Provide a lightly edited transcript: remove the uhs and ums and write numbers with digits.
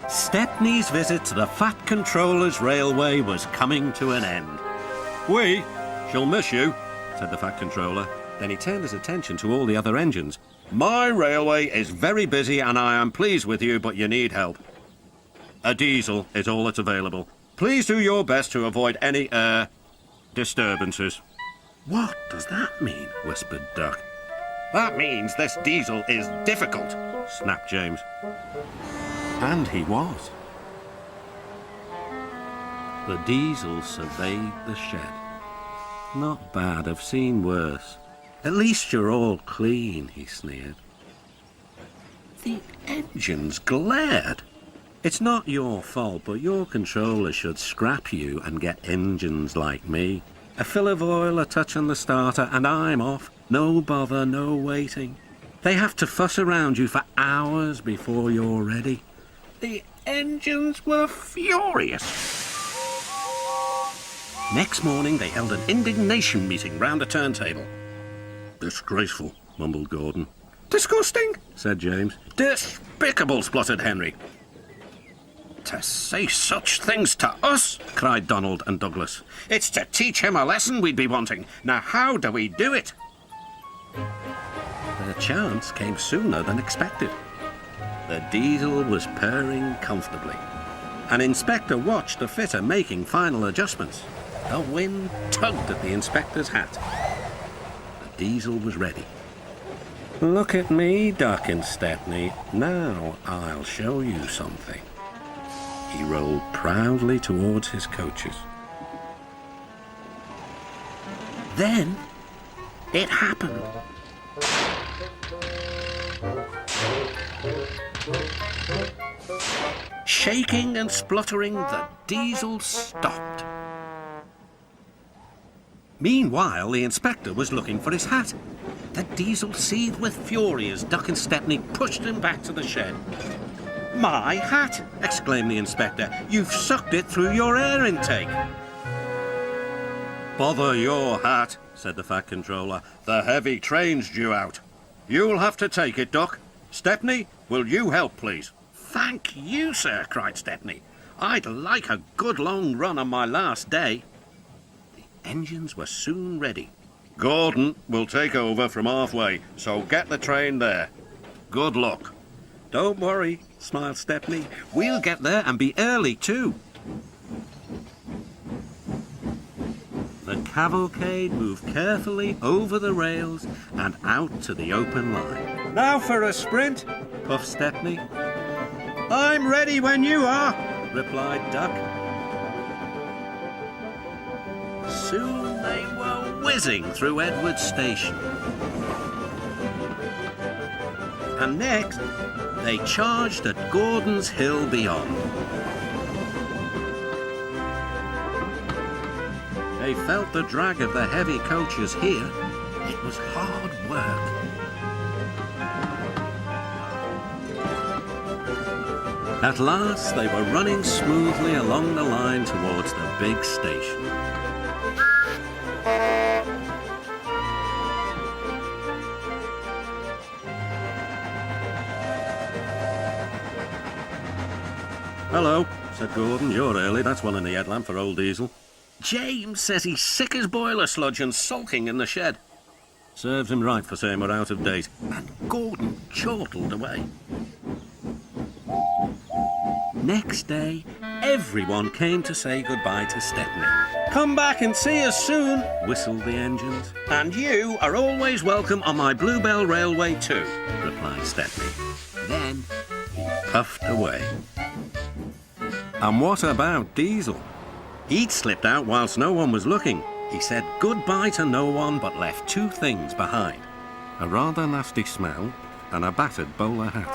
Stepney's visit to the Fat Controller's Railway was coming to an end. "We shall miss you," said the Fat Controller. Then he turned his attention to all the other engines. "My railway is very busy and I am pleased with you, but you need help. A diesel is all that's available. Please do your best to avoid any disturbances." "What does that mean?" whispered Duck. "That means this diesel is difficult," snapped James. And he was. The diesel surveyed the shed. "Not bad, I've seen worse. At least you're all clean," he sneered. The engines glared. "It's not your fault, but your controller should scrap you and get engines like me. A fill of oil, a touch on the starter, and I'm off. No bother, no waiting. They have to fuss around you for hours before you're ready." The engines were furious. Next morning, they held an indignation meeting round a turntable. "Disgraceful," mumbled Gordon. "Disgusting," said James. "Despicable," spluttered Henry. "To say such things to us," cried Donald and Douglas. "It's to teach him a lesson we'd be wanting. Now how do we do it?" The chance came sooner than expected. The diesel was purring comfortably. An inspector watched the fitter making final adjustments. The wind tugged at the inspector's hat. The diesel was ready. "Look at me, Duck and Stepney. Now I'll show you something." He rolled proudly towards his coaches. Then it happened. Shaking and spluttering, the diesel stopped. Meanwhile, the inspector was looking for his hat. The diesel seethed with fury as Duck and Stepney pushed him back to the shed. "My hat!" exclaimed the inspector. "You've sucked it through your air intake." "Bother your hat," said the Fat Controller. "The heavy train's due out. You'll have to take it, Duck. Stepney, will you help, please?" "Thank you, sir," cried Stepney. "I'd like a good long run on my last day." The engines were soon ready. "Gordon will take over from halfway, so get the train there. Good luck." "Don't worry," smiled Stepney. "We'll get there and be early too." The cavalcade moved carefully over the rails and out to the open line. "Now for a sprint," puffed Stepney. "I'm ready when you are," replied Duck. Soon they were whizzing through Edward Station. And next, they charged at Gordon's Hill beyond. They felt the drag of the heavy coaches here. It was hard work. At last, they were running smoothly along the line towards the big station. "Hello," said Gordon. "You're early. That's one in the headlamp for old Diesel." "James says he's sick as boiler sludge and sulking in the shed." "Serves him right for saying we're out of date." And Gordon chortled away. Next day, everyone came to say goodbye to Stepney. "Come back and see us soon," whistled the engines. "And you are always welcome on my Bluebell Railway too," replied Stepney. Then he puffed away. And what about Diesel? He'd slipped out whilst no one was looking. He said goodbye to no one but left two things behind: a rather nasty smell and a battered bowler hat.